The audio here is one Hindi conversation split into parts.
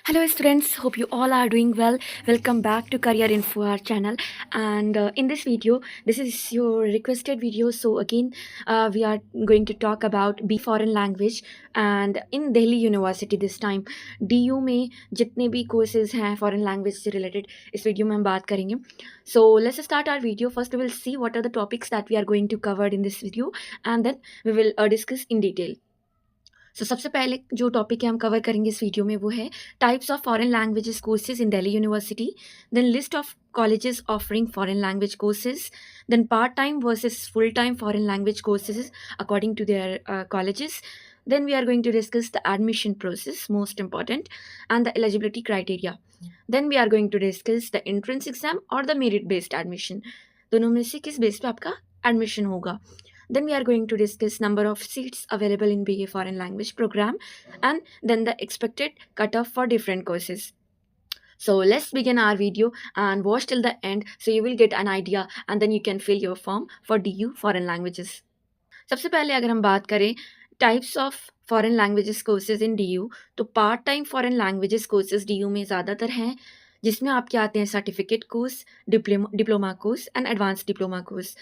Hello students, hope you all are doing well. Welcome back to Career Info our channel. And in this video, this is your requested video. So again, we are going to talk about B foreign language and in Delhi University this time. DU में जितने भी courses हैं foreign language से related इस video में हम बात करेंगे. So let's start our video. First we will see what are the topics that we are going to cover in this video and then we will discuss in detail. सबसे पहले जो टॉपिक है हम कवर करेंगे इस वीडियो में वो है types of foreign languages courses in Delhi university, then list of colleges offering foreign language courses, then part-time versus full-time foreign language courses according to their colleges. Then we are going to discuss the admission process, most important, and the eligibility criteria. Then we are going to discuss the entrance exam or the merit-based admission. दोनों में से किस बेस पे आपका एडमिशन होगा. Then we are going to discuss number of seats available in BA Foreign Language program and then the expected cutoff for different courses. So let's begin our video and watch till the end so you will get an idea and then you can fill your form for DU Foreign Languages. सबसे पहले अगर हम बात करें types of foreign languages courses in DU तो part time foreign languages courses DU में ज़्यादातर हैं जिसमें आपके आते हैं certificate course, diploma course and advance diploma course.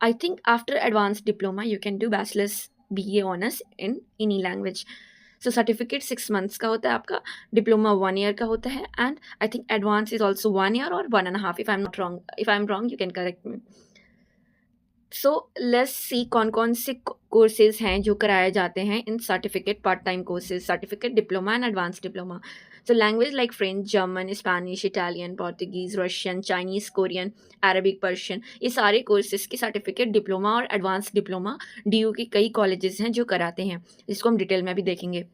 I think after advanced diploma, you can do bachelor's BA honors in any language. So certificate 6 months का होता है आपका, diploma 1 year का होता है, and I think advanced is also 1 year or 1.5 if I'm not wrong. If I'm wrong, you can correct me. So let's see कौन से courses हैं जो कराए जाते हैं in certificate part-time courses, certificate diploma and advanced diploma. So language like French, German, Spanish, Italian, Portuguese, Russian, Chinese, Korean, Arabic, Persian, ये सारे कोर्सेज के सर्टिफिकेट डिप्लोमा और एडवांस डिप्लोमा DU के कई कॉलेजेस हैं जो कराते हैं, जिसको हम डिटेल में भी देखेंगे.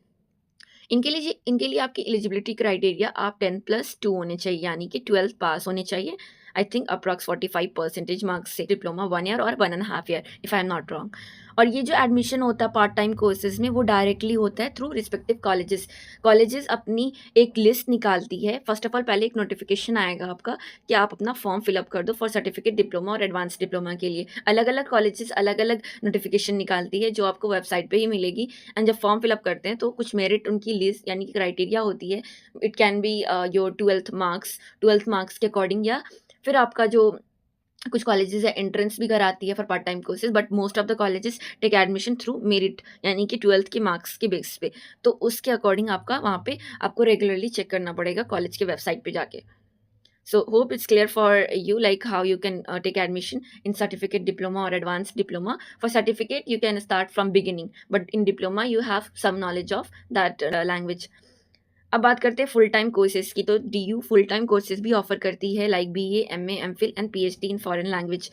इनके लिए आपकी एलिजिबिलिटी क्राइटेरिया आप 10+2 होने चाहिए, यानी कि 12th पास होने चाहिए. आई थिंक अप्रॉक्स 45% मार्क्स से डिप्लोमा 1 ईयर और 1.5 year if I am not wrong. और ये जो एडमिशन होता है पार्ट टाइम कोर्सेज में वो डायरेक्टली होता है थ्रू रिस्पेक्टिव कॉलेजेस अपनी एक लिस्ट निकालती है. फर्स्ट ऑफ ऑल पहले एक नोटिफिकेशन आएगा आपका कि आप अपना फॉर्म फिलअप कर दो फॉर सर्टिफिकेट डिप्लोमा और एडवांस डिप्लोमा के लिए. अलग अलग कॉलेजेस अलग अलग नोटिफिकेशन निकालती है जो आपको वेबसाइट पे ही मिलेगी. एंड जब फॉर्म फिलअप करते हैं तो कुछ मेरिट उनकी लिस्ट यानी कि क्राइटेरिया होती है. It can be your 12th marks के अकॉर्डिंग, या फिर आपका जो कुछ कॉलेजेस है एंट्रेंस भी कराती है for part time courses, but most of the colleges take admission through merit यानी कि 12th के मार्क्स के बेस पे. तो उसके अकॉर्डिंग आपका वहाँ पे आपको रेगुलरली चेक करना पड़ेगा कॉलेज के वेबसाइट पे जाके. So hope it's clear for you like how you can take admission in certificate diploma or advanced diploma. For certificate you can start from beginning, but in diploma you have some knowledge of that language. अब बात करते हैं फुल टाइम कोर्सेज की. तो DU फुल टाइम कोर्सेज भी ऑफर करती है like BA, MA, MPhil and PhD in foreign language.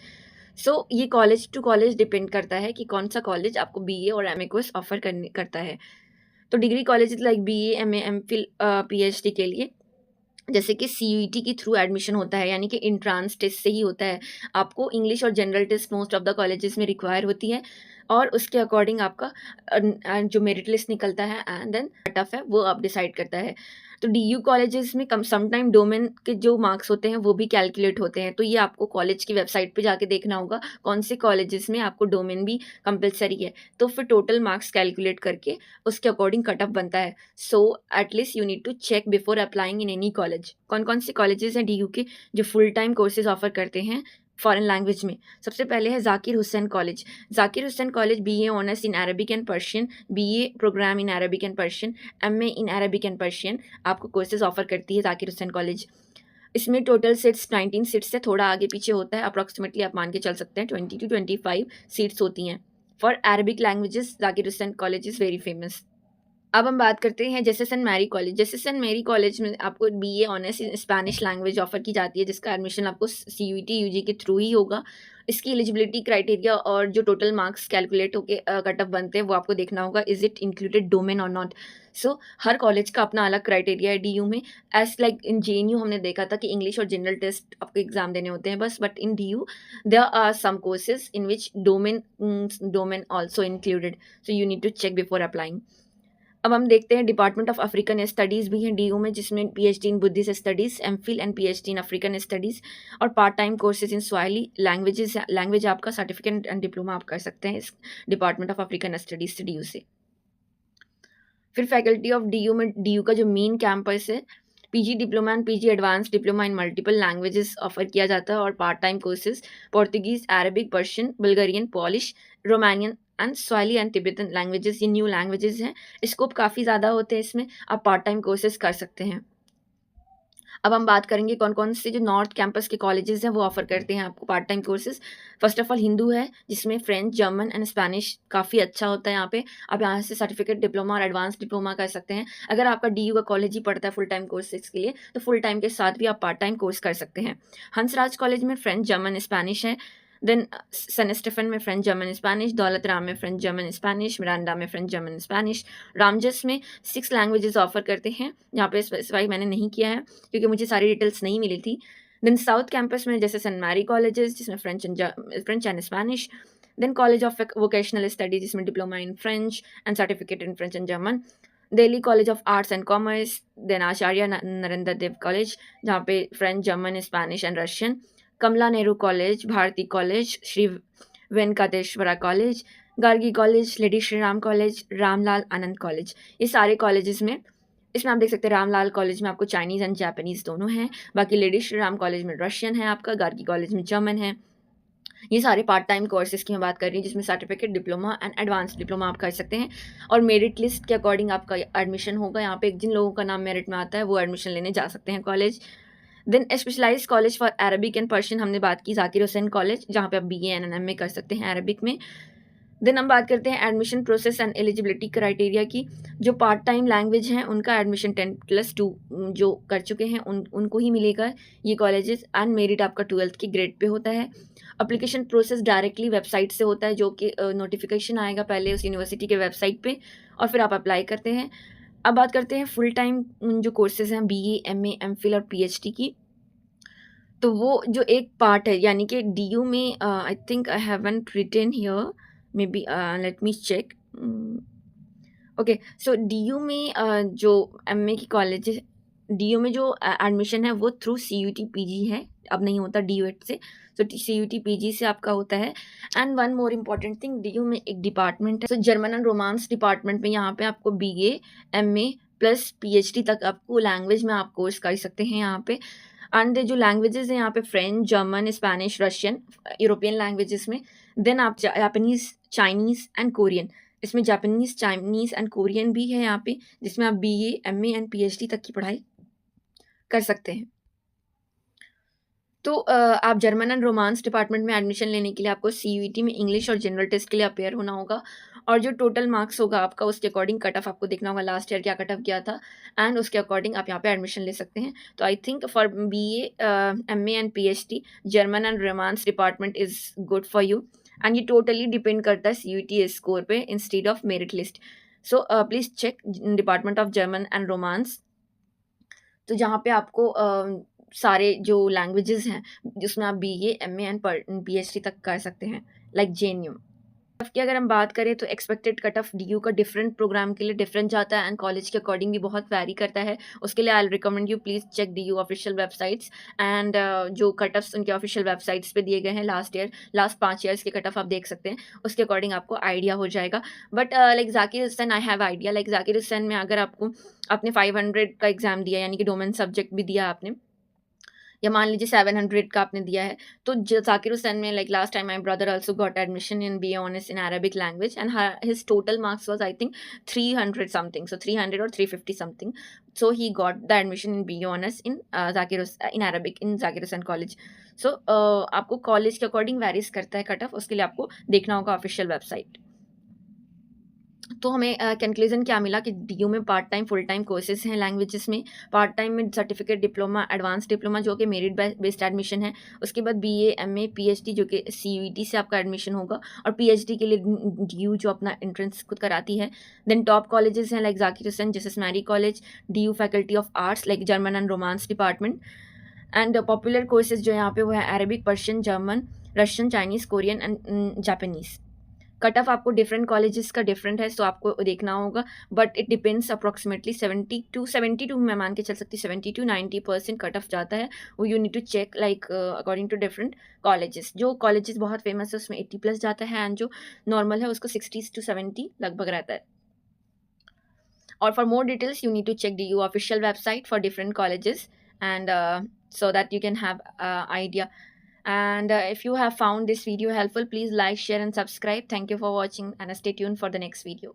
So ये कॉलेज टू कॉलेज डिपेंड करता है कि कौन सा कॉलेज आपको BA और MA कोर्स ऑफर करता है. तो degree college like BA, MA, MPhil, PhD के लिए जैसे कि CUET के थ्रू एडमिशन होता है, यानी कि इंट्रांस टेस्ट से ही होता है. आपको इंग्लिश और general test most of the colleges में रिक्वायर होती है और उसके अकॉर्डिंग आपका जो मेरिट लिस्ट निकलता है एंड देन कट ऑफ है वो आप डिसाइड करता है. तो DU कॉलेजेस में समटाइम डोमेन के जो मार्क्स होते हैं वो भी कैलकुलेट होते हैं. तो ये आपको कॉलेज की वेबसाइट पे जाके देखना होगा कौन से कॉलेजेस में आपको डोमेन भी कंपलसरी है, तो फिर टोटल मार्क्स कैलकुलेट करके उसके अकॉर्डिंग कट ऑफ बनता है. So at least you need to check before applying in any college. कौन से कॉलेजेस हैं DU के जो फुल टाइम कोर्सेज ऑफर करते हैं फॉरेन लैंग्वेज में. सबसे पहले है Zakir Hussain college BA honours in Arabic and Persian, BA programme in Arabic and Persian, MA in Arabic and Persian आपको कोर्सेज ऑफर करती है जाकिर हुसैन कॉलेज. इसमें टोटल सीट्स 19 सीट्स से थोड़ा आगे पीछे होता है, अप्रॉक्सीमेटली आप मान के चल सकते हैं 20 to 25 सीट्स होती हैं. For Arabic languages Zakir Hussain college is very famous. अब हम बात करते हैं जेसेसन मैरी कॉलेज में आपको BA honours in Spanish language offer की जाती है, जिसका एडमिशन आपको CUET UG के थ्रू ही होगा. इसकी एलिजिबिलिटी क्राइटेरिया और जो टोटल मार्क्स कैलकुलेट होके कट ऑफ बनते हैं वो आपको देखना होगा इज़ इट इंक्लूडेड डोमेन और नॉट. सो हर कॉलेज का अपना अलग क्राइटेरिया है DU में. एज लाइक इन JNU हमने देखा था कि इंग्लिश और जनरल टेस्ट आपको एग्जाम देने होते हैं बस, but in DU there are some courses in which domain also included. So you need to check before applying. अब हम देखते हैं डिपार्टमेंट ऑफ अफ्रीकन स्टडीज़ भी हैं DU में, जिसमें PhD in Buddhist studies, MPhil and PhD in African studies और part time courses in Swahili language आपका सर्टिफिकेट एंड डिप्लोमा आप कर सकते हैं इस डिपार्टमेंट ऑफ अफ्रीकन स्टडीज़ से DU से. फिर फैकल्टी ऑफ DU में DU का जो मेन कैंपस है PG diploma and PG advance diploma in multiple languages offer किया जाता है और part time courses Portuguese, Arabic, Persian, Bulgarian, Polish, Romanian and Swally and Tibetan languages, ये न्यू लैंग्वेजेस हैं। स्कोप काफ़ी ज़्यादा होते हैं इसमें, आप पार्ट टाइम कोर्सेज कर सकते हैं। अब हम बात करेंगे कौन कौन से जो नॉर्थ कैंपस के कॉलेजेस हैं वो ऑफर करते हैं आपको part time courses. First of all Hindu है, जिसमें फ्रेंच, जर्मन एंड स्पेनिश काफ़ी अच्छा होता है यहाँ पे। आप यहाँ से सर्टिफिकेट डिप्लोमा और एडवांस डिप्लोमा कर सकते हैं। अगर आपका डीयू का कॉलेज ही पड़ता है फुल टाइम कोर्सेज के लिए, तो फुल टाइम के साथ भी आप पार्ट टाइम कोर्स कर सकते हैं। हंसराज कॉलेज में फ्रेंच, जर्मन, स्पेनिश है। देन सन स्टेफन में French, German, Spanish. Daulat Ram में फ्रेंच, जर्मन, स्पेनिश। मिरांडा में फ्रेंच, जर्मन, स्पेनिश। रामजस में 6 लैंग्वेजेस ऑफर करते हैं। यहाँ पे स्पेसिफाई मैंने नहीं किया है क्योंकि मुझे सारी डिटेल्स नहीं मिली थी। देन साउथ कैंपस में जैसे सन मैरी कॉलेजेस, जिसमें French and Spanish. Then college of vocational study, जिसमें diploma in French and certificate in French and German. Delhi college of arts and commerce. Then Acharya Narendra Dev college, जहाँ पे French, German, Spanish and Russian. Kamala Nehru college, Bharati college, Shri Venkateswara college, Gargi college, lady Shri Ram college, Ramlal Anand college. ये सारे कॉलेजेस में, इसमें आप देख सकते हैं रामलाल कॉलेज में आपको चाइनीज़ एंड जापानीज़ दोनों हैं। बाकी लेडी श्री राम कॉलेज में रशियन है आपका, गार्गी कॉलेज में जर्मन है। ये सारे पार्ट टाइम कोर्सेज की मैं बात कर रही हूँ, जिसमें certificate diploma and advance diploma आप कर सकते हैं। और मेरिट लिस्ट के अकॉर्डिंग आपका एडमिशन होगा। यहाँ पे जिन लोगों का नाम मेरिट में आता है वो एडमिशन लेने जा सकते हैं college. Then specialise college for Arabic and Persian हमने बात की, जाकिर हुसैन कॉलेज, जहाँ पे आप BA and MA कर सकते हैं अरबिक में। देन हम बात करते हैं admission process and eligibility criteria की। जो पार्ट टाइम लैंग्वेज हैं उनका एडमिशन 10+2 जो कर चुके हैं उनको ही मिलेगा ये कॉलेजेस, एंड मेरिट आपका 12th की ग्रेड पे होता है। अप्लीकेशन प्रोसेस डायरेक्टली वेबसाइट से होता है, जो कि नोटिफिकेशन आएगा पहले उस यूनिवर्सिटी के वेबसाइट पे और फिर आप अप्लाई करते हैं। अब बात करते हैं फुल टाइम जो कोर्सेज हैं BA, MA, MPhil और PhD की। तो वो जो एक पार्ट है, यानी कि DU में I think I haven't written here, maybe let me check. Okay, so DU में जो MA की कॉलेज, DU में जो एडमिशन है वो थ्रू CUT PG है, अब नहीं होता DUET से। सो CUT PG से आपका होता है। And one more important thing, DU में एक डिपार्टमेंट है, सो जर्मन एंड रोमांस डिपार्टमेंट में यहाँ पे आपको BA, MA प्लस PhD तक आपको लैंग्वेज में आप कोर्स कर सकते हैं यहाँ पे। एंड जो लैंग्वेजेस हैं यहाँ पे French, German, Spanish, Russian, European languages में। देन आप जापानीज़, चाइनीज़ एंड कोरियन, इसमें जापानीज़, चाइनीज़ एंड कोरियन भी है यहाँ पे, जिसमें आप BA, MA एंड PhD तक की पढ़ाई कर सकते हैं। तो आप जर्मन एंड रोमांस डिपार्टमेंट में एडमिशन लेने के लिए आपको CUET में इंग्लिश और जनरल टेस्ट के लिए अपेयर होना होगा, और जो टोटल मार्क्स होगा आपका उसके अकॉर्डिंग कट ऑफ आपको देखना होगा लास्ट ईयर क्या कट ऑफ गया था, एंड उसके अकॉर्डिंग आप यहाँ पे एडमिशन ले सकते हैं। तो I think for BA, MA and PhD German and Romance department is good for you, and ये टोटली डिपेंड करता है CUET स्कोर पे instead of merit list. So please check department of German and Romance, तो जहाँ पे आपको सारे जो लैंग्वेजेस हैं जिसमें आप BA, MA एंड PhD तक कर सकते हैं, लाइक JNU की अगर हम बात करें तो एक्सपेक्टेड कट ऑफ DU का डिफरेंट प्रोग्राम के लिए डिफरेंट जाता है, एंड कॉलेज के अकॉर्डिंग भी बहुत वैरी करता है। उसके लिए I recommend you please check DU official websites, and जो कट ऑफ्स उनके ऑफिशियल वेबसाइट्स पे दिए गए हैं लास्ट 5 ईयर्स के कट ऑफ आप देख सकते हैं, उसके अकॉर्डिंग आपको आइडिया हो जाएगा। But like Zakir Hussain I have idea, like Zakir Hussain में अगर आपको आपने 500 का एग्ज़ाम दिया, यानी कि डोमेन सब्जेक्ट भी दिया आपने, या मान लीजिए 700 का आपने दिया है, तो जाकिर हुसैन में like last time my brother also got admission in BA honours in Arabic language, and his total marks was I think 300 something, so 300 और 350 something, so he got the admission in BA honours in in Arabic in Zakir Hussain college. So आपको कॉलेज के अकॉर्डिंग वेरीज करता है कट ऑफ, उसके लिए आपको देखना होगा ऑफिशियल वेबसाइट। तो हमें कंक्लूजन क्या मिला कि DU में part time full time courses हैं लैंग्वेजेस में। पार्ट टाइम में सर्टिफिकेट डिप्लोमा, एडवांस डिप्लोमा जो कि मेरिट बेस्ड एडमिशन है, उसके बाद BA, MA, PhD जो कि CUET से आपका एडमिशन होगा, और PhD के लिए DU जो अपना एंट्रेंस खुद कराती है। देन टॉप कॉलेजेस हैं लाइक जाकिर हुसैन, जैसे Mary college, DU faculty of arts like German and Romance department, and popular courses जो यहाँ पे वो है Arabic, Persian, German, Russian, Chinese, Korean and Japanese. Cut off आपको डिफरेंट कॉलेजेस का डिफरेंट है, सो आपको देखना होगा, बट इट डिपेंड्स अप्रॉक्सीमेटली 72 मैं मान के चल सकती हूँ, 70-90% कट ऑफ जाता है। वो you need to check like according to different colleges. जो कॉलेजेस बहुत फेमस है उसमें 80+ जाता है, एंड जो नॉर्मल है उसको 60 to 70 लगभग रहता है। or for more details you need to check the U official website for different colleges, and so that you can have idea. And if you have found this video helpful, please like, share and subscribe. Thank you for watching, and stay tuned for the next video.